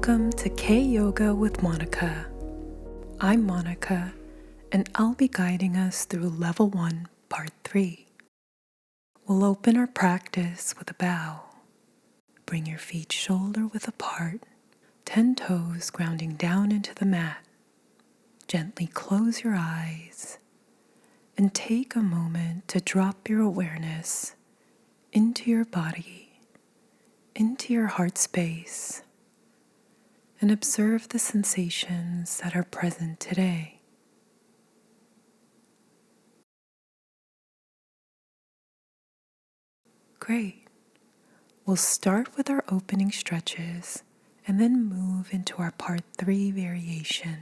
Welcome to K-Yoga with Monica. I'm Monica, and I'll be guiding us through Level 1, Part 3. We'll open our practice with a bow. Bring your feet shoulder-width apart, 10 toes grounding down into the mat. Gently close your eyes and take a moment to drop your awareness into your body, into your heart space, and observe the sensations that are present today. Great. We'll start with our opening stretches and then move into our Part 3 variation.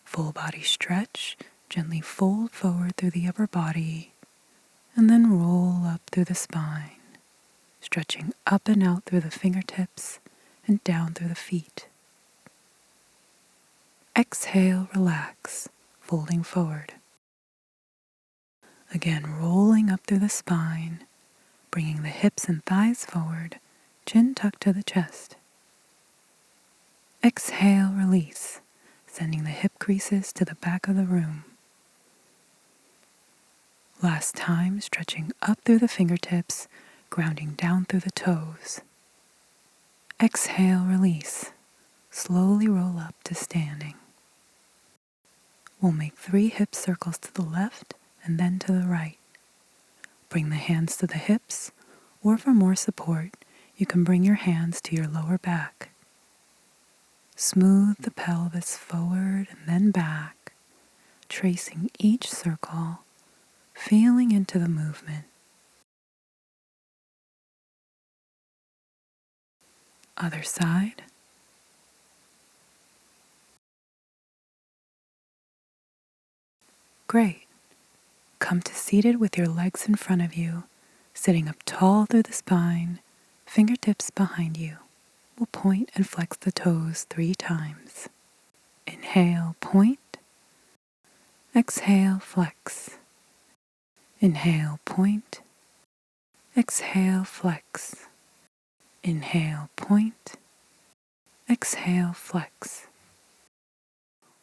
Full body stretch, gently fold forward through the upper body and then roll up through the spine, stretching up and out through the fingertips and down through the feet. Exhale, relax, folding forward. Again, rolling up through the spine, bringing the hips and thighs forward, chin tucked to the chest. Exhale, release, sending the hip creases to the back of the room. Last time, stretching up through the fingertips, grounding down through the toes. Exhale, release, slowly roll up to standing. We'll make 3 hip circles to the left and then to the right. Bring the hands to the hips, or for more support, you can bring your hands to your lower back. Smooth the pelvis forward and then back, tracing each circle, feeling into the movement. Other side. Great. Come to seated with your legs in front of you, sitting up tall through the spine, fingertips behind you. We'll point and flex the toes 3 times. Inhale, point. Exhale, flex. Inhale, point. Exhale, flex. Inhale, point. Exhale, flex.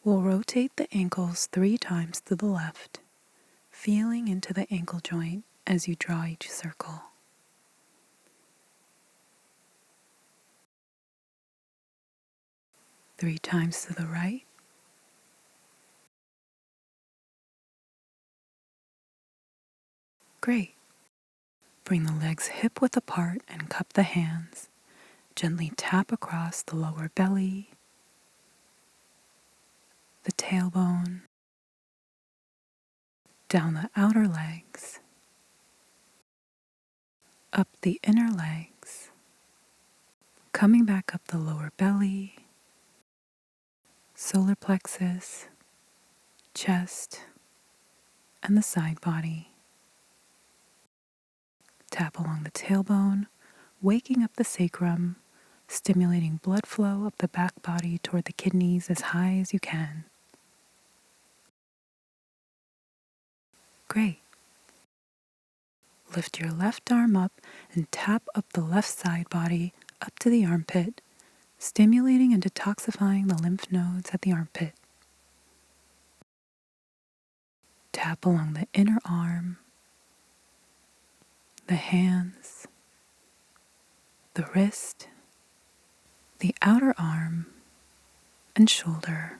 We'll rotate the ankles 3 times to the left, feeling into the ankle joint as you draw each circle. Three times to the right. Great. Bring the legs hip-width apart and cup the hands. Gently tap across the lower belly, the tailbone, down the outer legs, up the inner legs, coming back up the lower belly, solar plexus, chest, and the side body. Tap along the tailbone, waking up the sacrum, stimulating blood flow up the back body toward the kidneys as high as you can. Great. Lift your left arm up and tap up the left side body up to the armpit, stimulating and detoxifying the lymph nodes at the armpit. Tap along the inner arm, the hands, the wrist, the outer arm, and shoulder.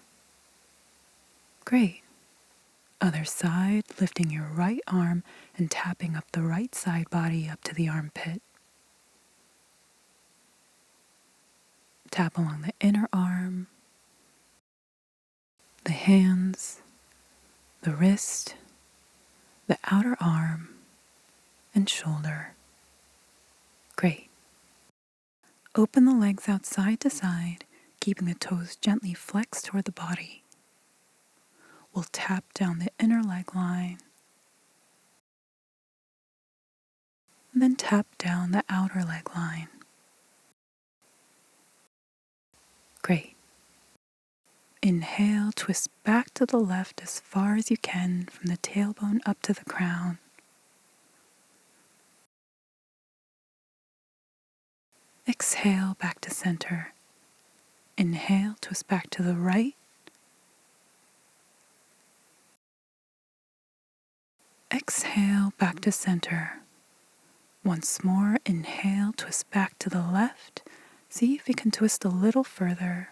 Great. Other side, lifting your right arm and tapping up the right side body up to the armpit. Tap along the inner arm, the hands, the wrist, the outer arm, and shoulder. Great. Open the legs out side to side, keeping the toes gently flexed toward the body. We'll tap down the inner leg line, and then tap down the outer leg line. Great. Inhale, twist back to the left as far as you can from the tailbone up to the crown. Exhale back to center. Inhale, twist back to the right. Exhale back to center. Once more, inhale, twist back to the left. See if you can twist a little further.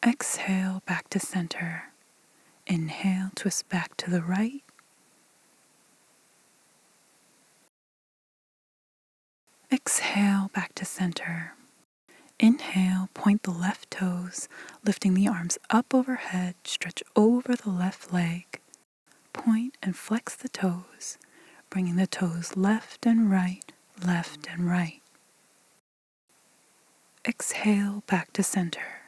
Exhale back to center. Inhale, twist back to the right. Exhale back to center. Inhale, point the left toes, lifting the arms up overhead, stretch over the left leg. Point and flex the toes, bringing the toes left and right, left and right. Exhale back to center.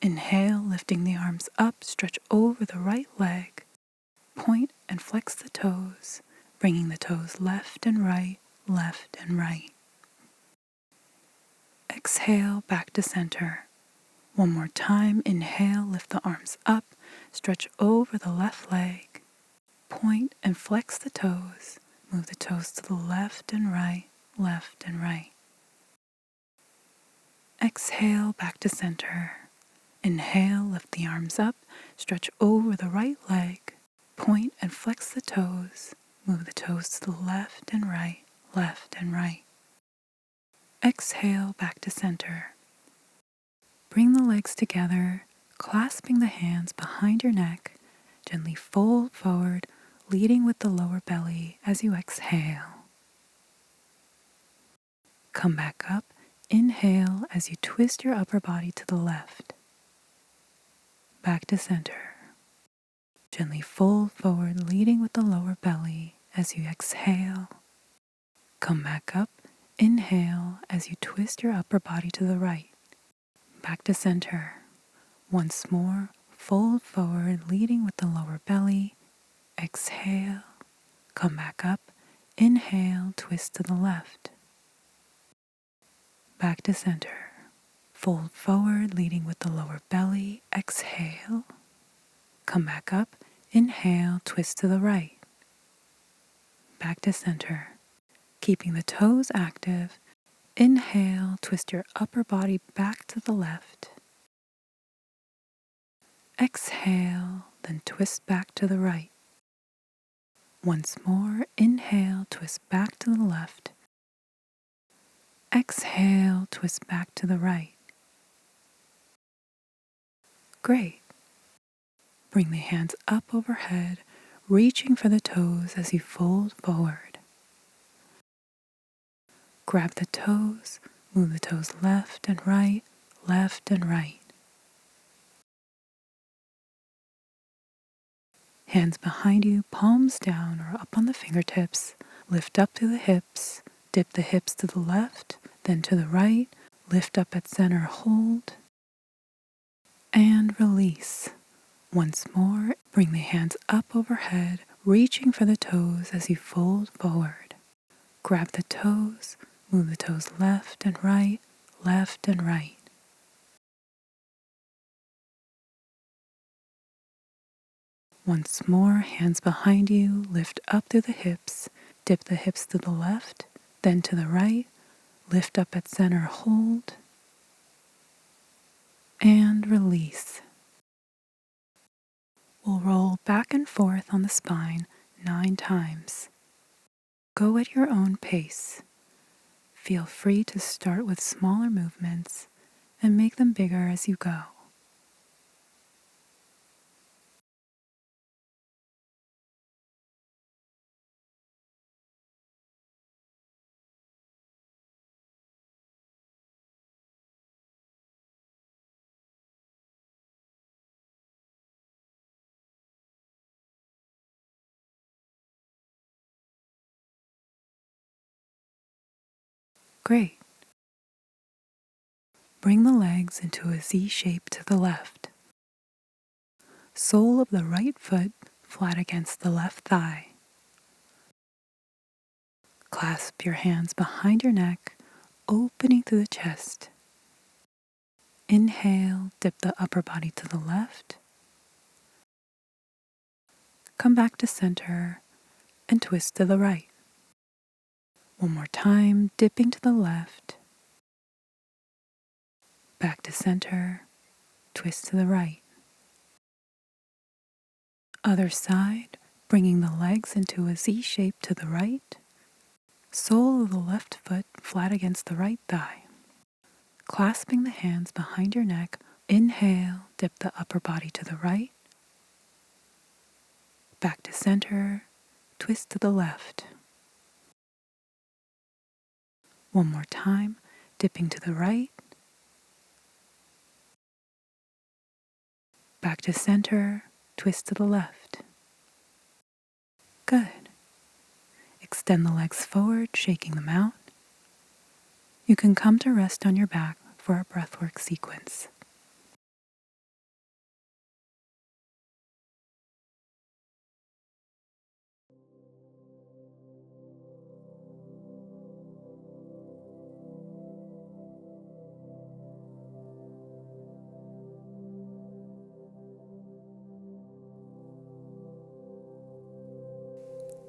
Inhale, lifting the arms up, stretch over the right leg. Point and flex the toes, bringing the toes left and right, left and right. Exhale back to center. One more time, inhale, lift the arms up, stretch over the left leg. Point and flex the toes, move the toes to the left and right, left and right. Exhale back to center. Inhale, lift the arms up, stretch over the right leg. Point and flex the toes, move the toes to the left and right, left and right. Exhale back to center. Bring the legs together, clasping the hands behind your neck. Gently fold forward, leading with the lower belly as you exhale. Come back up, inhale as you twist your upper body to the left. Back to center. Gently fold forward, leading with the lower belly as you exhale. Come back up, inhale as you twist your upper body to the right. Back to center. Once more, fold forward, leading with the lower belly. Exhale. Come back up, inhale, twist to the left. Back to center. Fold forward, leading with the lower belly. Exhale. Come back up, inhale, twist to the right. Back to center. Keeping the toes active, inhale, twist your upper body back to the left. Exhale, then twist back to the right. Once more, inhale, twist back to the left. Exhale, twist back to the right. Great. Bring the hands up overhead, reaching for the toes as you fold forward. Grab the toes, move the toes left and right, left and right. Hands behind you, palms down or up on the fingertips. Lift up through the hips, dip the hips to the left, then to the right. Lift up at center, hold, and release. Once more, bring the hands up overhead, reaching for the toes as you fold forward. Grab the toes, move the toes left and right, left and right. Once more, hands behind you, lift up through the hips, dip the hips to the left, then to the right, lift up at center, hold, and release. We'll roll back and forth on the spine 9 times. Go at your own pace. Feel free to start with smaller movements and make them bigger as you go. Great. Bring the legs into a Z shape to the left. Sole of the right foot flat against the left thigh. Clasp your hands behind your neck, opening through the chest. Inhale, dip the upper body to the left. Come back to center and twist to the right. One more time, dipping to the left, back to center, twist to the right. Other side, bringing the legs into a Z shape to the right, sole of the left foot flat against the right thigh. Clasping the hands behind your neck, inhale, dip the upper body to the right, back to center, twist to the left. One more time, dipping to the right, back to center, twist to the left. Good. Extend the legs forward, shaking them out. You can come to rest on your back for a breathwork sequence.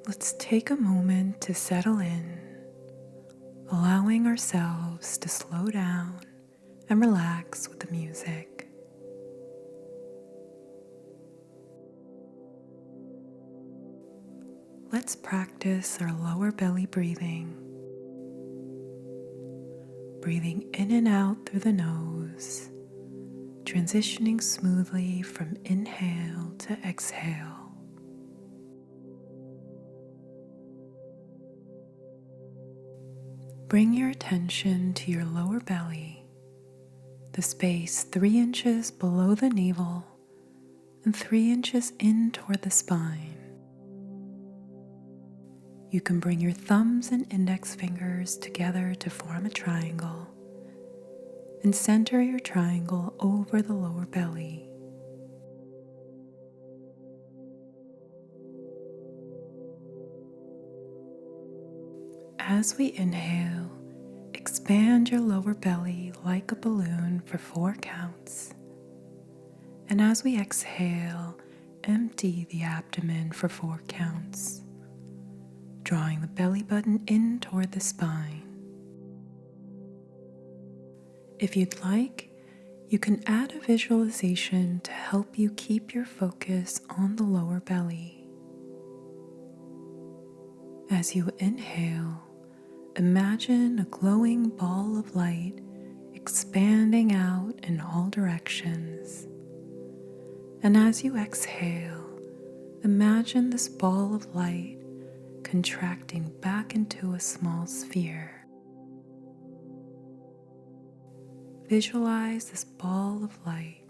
Let's take a moment to settle in, allowing ourselves to slow down and relax with the music. Let's practice our lower belly breathing. Breathing in and out through the nose, transitioning smoothly from inhale to exhale. Bring your attention to your lower belly, the space 3 inches below the navel and 3 inches in toward the spine. You can bring your thumbs and index fingers together to form a triangle and center your triangle over the lower belly. As we inhale, expand your lower belly like a balloon for 4 counts. And as we exhale, empty the abdomen for 4 counts, drawing the belly button in toward the spine. If you'd like, you can add a visualization to help you keep your focus on the lower belly. As you inhale, imagine a glowing ball of light expanding out in all directions. And as you exhale, imagine this ball of light contracting back into a small sphere. Visualize this ball of light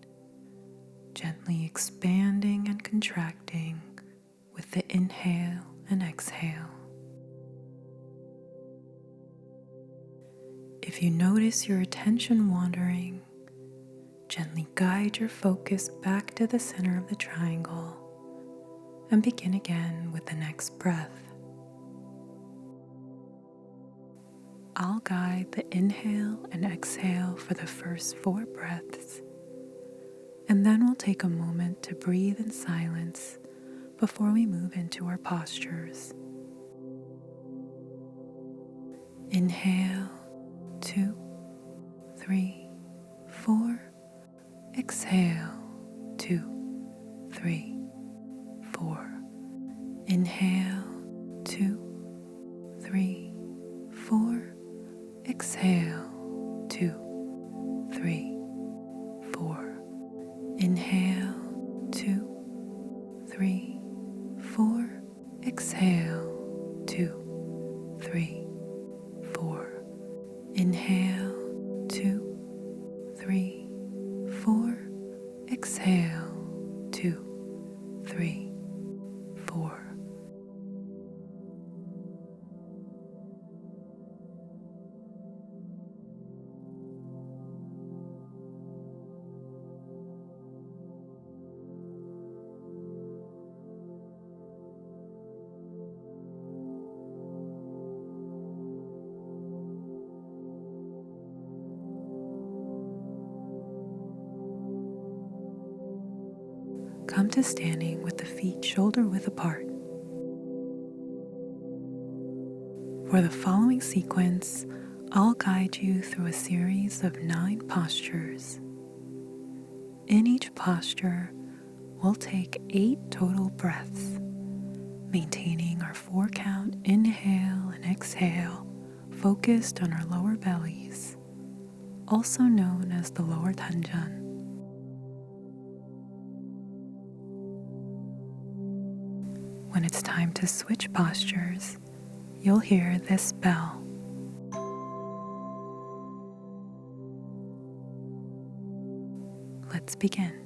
gently expanding and contracting with the inhale and exhale. If you notice your attention wandering, gently guide your focus back to the center of the triangle and begin again with the next breath. I'll guide the inhale and exhale for the first 4 breaths, and then we'll take a moment to breathe in silence before we move into our postures. Inhale, 2, 3, 4. Exhale, 2, 3, 4. Inhale, 2, 3, 4. Exhale, 2, 3, 4. Inhale, 2, 3, 4. Exhale, 2, 3, 4. Inhale, 2, 3, 4. Exhale, 2, 3, 4. Come to standing with the feet shoulder width apart. For the following sequence, I'll guide you through a series of 9 postures. In each posture, we'll take 8 total breaths, maintaining our 4 count inhale and exhale focused on our lower bellies, also known as the lower tanjan. When it's time to switch postures, you'll hear this bell. Let's begin.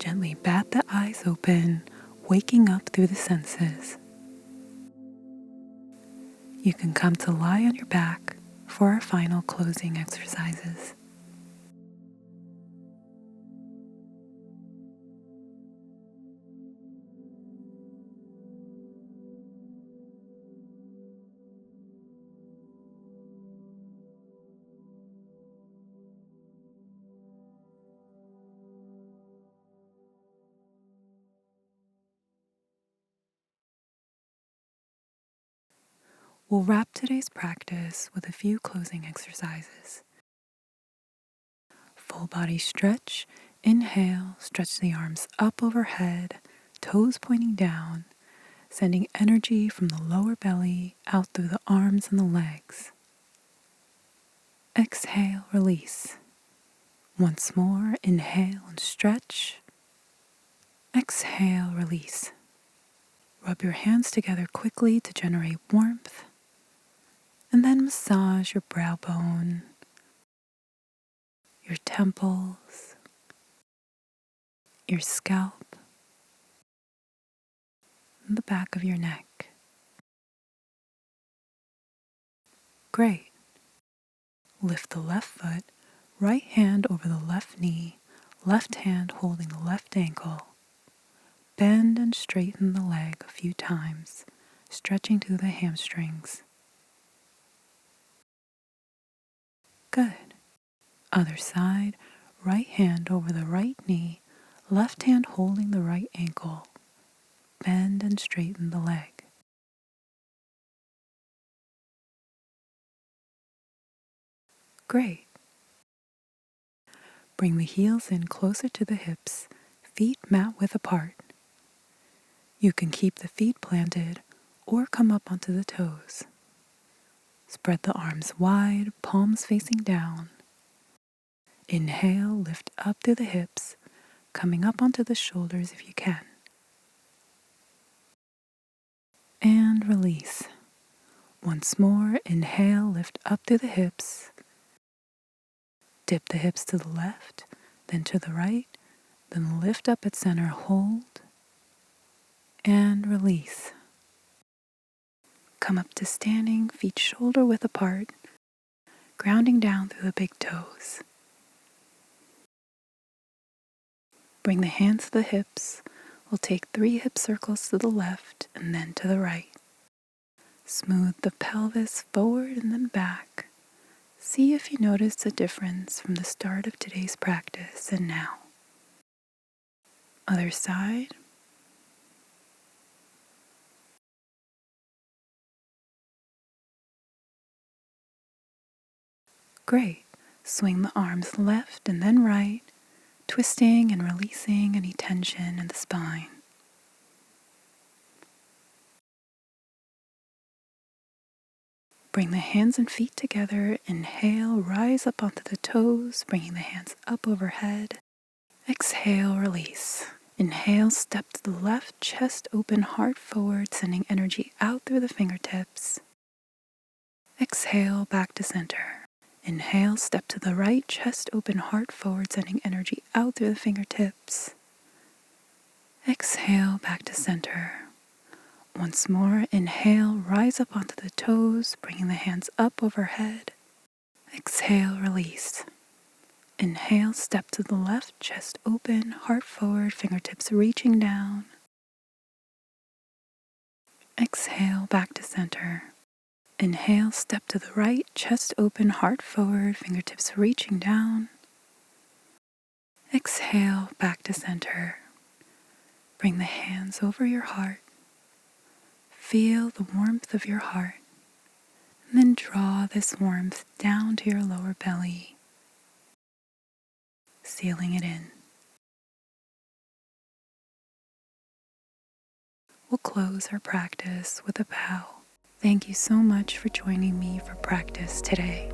Gently bat the eyes open, waking up through the senses. You can come to lie on your back for our final closing exercises. We'll wrap today's practice with a few closing exercises. Full body stretch. Inhale, stretch the arms up overhead, toes pointing down, sending energy from the lower belly out through the arms and the legs. Exhale, release. Once more, inhale and stretch. Exhale, release. Rub your hands together quickly to generate warmth, and then massage your brow bone, your temples, your scalp, and the back of your neck. Great. Lift the left foot, right hand over the left knee, left hand holding the left ankle. Bend and straighten the leg a few times, stretching through the hamstrings. Good. Other side, right hand over the right knee, left hand holding the right ankle. Bend and straighten the leg. Great. Bring the heels in closer to the hips, feet mat width apart. You can keep the feet planted or come up onto the toes. Spread the arms wide, palms facing down. Inhale, lift up through the hips, coming up onto the shoulders if you can. And release. Once more, inhale, lift up through the hips. Dip the hips to the left, then to the right, then lift up at center, hold, and release. Come up to standing, feet shoulder width apart, grounding down through the big toes. Bring the hands to the hips. We'll take 3 hip circles to the left and then to the right. Smooth the pelvis forward and then back. See if you notice a difference from the start of today's practice and now. Other side. Great. Swing the arms left and then right, twisting and releasing any tension in the spine. Bring the hands and feet together. Inhale, rise up onto the toes, bringing the hands up overhead. Exhale, release. Inhale, step to the left, chest open, heart forward, sending energy out through the fingertips. Exhale, back to center. Inhale, step to the right, chest open, heart forward, sending energy out through the fingertips. Exhale, back to center. Once more, inhale, rise up onto the toes, bringing the hands up overhead. Exhale, release. Inhale, step to the left, chest open, heart forward, fingertips reaching down. Exhale, back to center. Inhale, step to the right, chest open, heart forward, fingertips reaching down. Exhale, back to center. Bring the hands over your heart. Feel the warmth of your heart. And then draw this warmth down to your lower belly, sealing it in. We'll close our practice with a bow. Thank you so much for joining me for practice today.